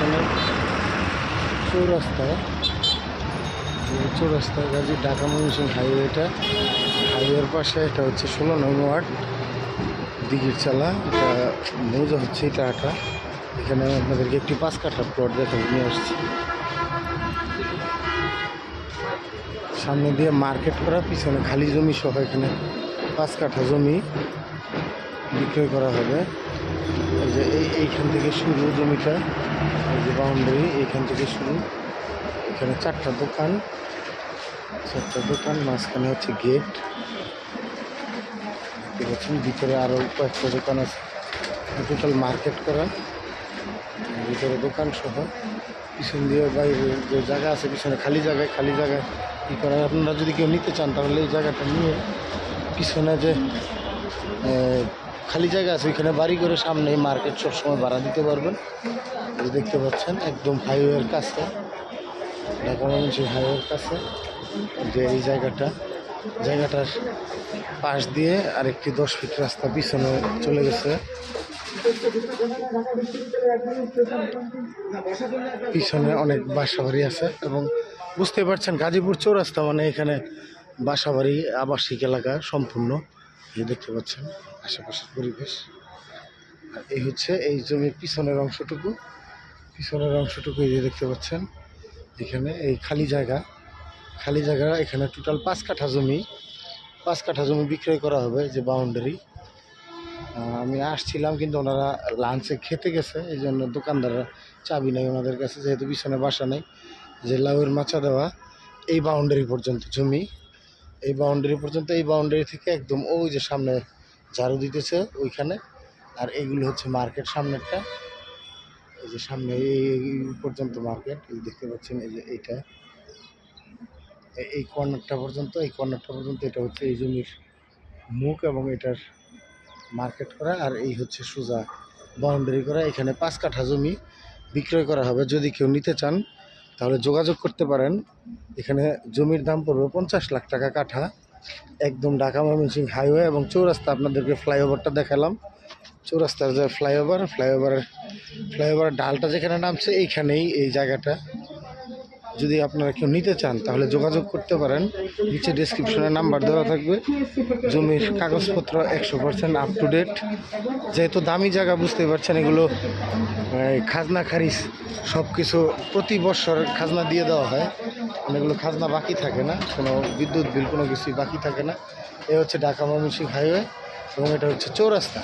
স্টেশনের চৌরাস্তায়, চৌরাস্তায় গাজী ঢাকা ময়মনসিংহ হাইওয়েটা, হাইওয়ের পাশে এটা হচ্ছে 16 নং ওয়ার্ড দিঘির চালা। এটা মৌজা হচ্ছে এটা। এখানে আপনাদেরকে একটি 5 কাঠা প্লট দেখাবো, নিয়ে আসছি। সামনে দিয়ে মার্কেট করা, পিছনে খালি জমি সহ এখানে 5 কাঠা জমি বিক্রয় করা হবে। এই যে এইখান থেকে শুরু জমিটা, এই যে বাউন্ডারি এইখান থেকে শুরু। এখানে 4টা দোকান, মাঝখানে হচ্ছে গেট দেখতে পাচ্ছেন। ভিতরে আরও কয়েকটা দোকান আছে, টোটাল মার্কেট করা, ভিতরে দোকান সহ। পিছন দিয়ে বাইরে যে জায়গা আছে, পিছনে খালি জায়গায় ই করা। আপনারা যদি কেউ নিতে চান তাহলে এই জায়গাটা নিয়ে পিছনে যে খালি জায়গা আছে ওইখানে বাড়ি করে সামনে মার্কেট সবসময় ভাড়া দিতে পারবেন। এই দেখতে পাচ্ছেন একদম হাইওয়ের কাছে, ঢাকা ময়মনসিংহ হাইওয়ের কাছে যে এই জায়গাটার পাশ দিয়ে আরেকটি 10 ফিট রাস্তা পিছনে চলে গেছে। পিছনে অনেক বাসাবাড়ি আছে এবং বুঝতে পারছেন গাজীপুর চৌরাস্তা মানে এখানে বাসাবাড়ি আবাসিক এলাকা সম্পূর্ণ। এই দেখতে পাচ্ছেন আশেপাশের পরিবেশ। আর এই হচ্ছে এই জমির পিছনের অংশটুকু, এই যে দেখতে পাচ্ছেন এখানে এই খালি জায়গা এখানে টোটাল 5 কাঠা জমি বিক্রয় করা হবে। যে বাউন্ডারি, আমি আসছিলাম কিন্তু ওনারা লাঞ্চে খেতে গেছে, এই জন্য দোকানদাররা চাবি নেই ওনাদের কাছে, যেহেতু পিছনে বাসা নেই। যে লাউয়ের মাচা দেওয়া এই বাউন্ডারি পর্যন্ত জমি, এই বাউন্ডারি থেকে একদম ওই যে সামনে ঝাড়ু দিতেছে ওইখানে। আর এইগুলো হচ্ছে মার্কেট সামনেরটা, এই যে সামনে এই পর্যন্ত মার্কেট। এই দেখতে পাচ্ছেন এই যে এই কর্নারটা পর্যন্ত এটা হচ্ছে এই জমির মুখ এবং এটার মার্কেট করা। আর এই হচ্ছে সোজা বাউন্ডারি করা। এখানে 5 কাঠা জমি বিক্রয় করা হবে। যদি কেউ নিতে চান তাহলে যোগাযোগ করতে পারেন। এখানে জমির দাম পড়বে 50 লাখ টাকা কাঠা। একদম ঢাকা ময়মনসিংহ হাইওয়ে এবং চৌরাস্তা। আপনাদেরকে ফ্লাইওভারটা দেখালাম, চৌরাস্তার যে ফ্লাইওভারের ডালটা যেখানে নামছে এইখানেই এই জায়গাটা। যদি আপনারা কেউ নিতে চান তাহলে যোগাযোগ করতে পারেন, নিচে ডেসক্রিপশনে নাম্বার দেওয়া থাকবে। জমির কাগজপত্র 100% আপ টু ডেট। যেহেতু দামি জায়গা বুঝতে পারছেন, এগুলো খাজনা খারিজ সব কিছু প্রতি বছর খাজনা দিয়ে দেওয়া হয়, এগুলো খাজনা বাকি থাকে না, কোনো বিদ্যুৎ বিল কোনো কিছুই বাকি থাকে না। এ হচ্ছে ঢাকা ময়মনসিংহ হাইওয়ে এবং এটা হচ্ছে চৌরাস্তা।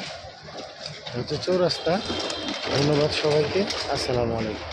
ধন্যবাদ সবাইকে, আসসালামু আলাইকুম।